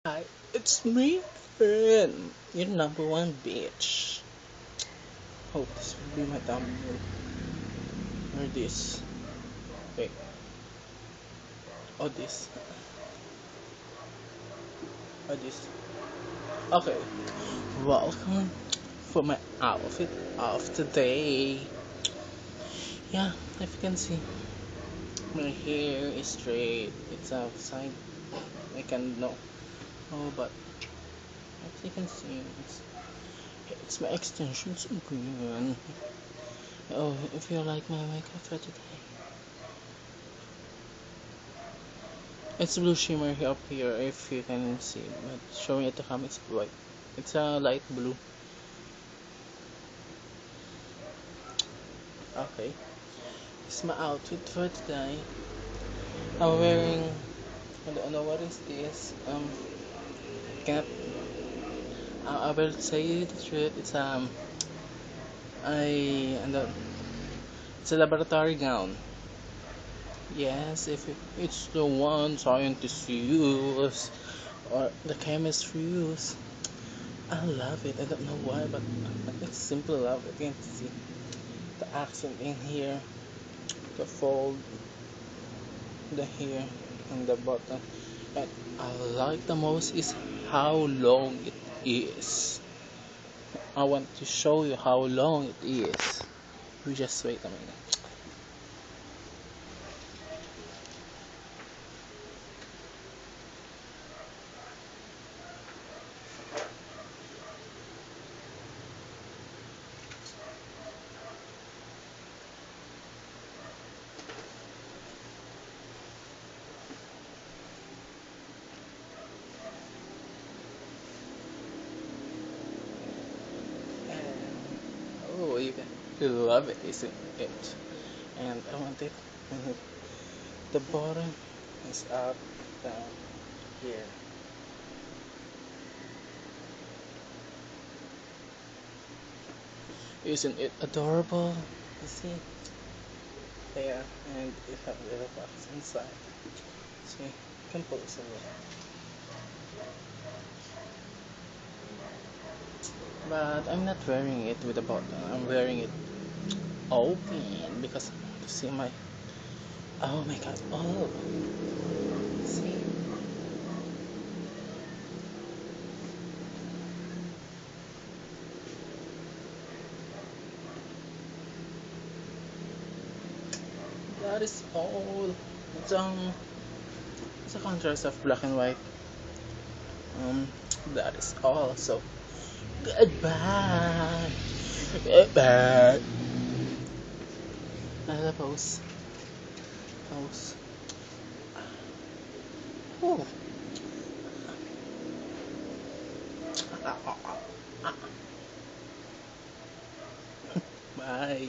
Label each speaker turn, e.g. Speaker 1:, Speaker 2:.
Speaker 1: Hi, it's me, friend, your number one bitch. Hope this will be my thumbnail. Or this. Wait, or this. Or this. Okay, welcome for my outfit of today. Yeah, if you can see, my hair is straight. It's outside. I can know. Oh, but as you can see, it's my extensions again. Oh, if you like my makeup for today. It's blue shimmer up here if you can see, but showing at the camera it's white. It's a light blue. Okay, it's my outfit for today. I'm wearing. I don't know what is this. Can't. I will say the truth. I. It's a laboratory gown. Yes, if it's the one scientists use or the chemists use. I love it. I don't know why, but it's simple love. I can see the accent in here, the fold, the hair, and the button. And I like the most is how long it is. I want to show you how long it is. You just wait a minute. And oh, you love it, isn't it? And I want it when the bottom is up down here. Isn't it adorable? You see? There, and it has a little box inside. See, you can pull this away. But I'm not wearing it with a button. I'm wearing it open because to see my. Oh my god! Oh, see, that is all. It's it's a contrast of black and white. Um, that is all. So goodbye. Goodbye. Another pose. Pose. Whew. Bye.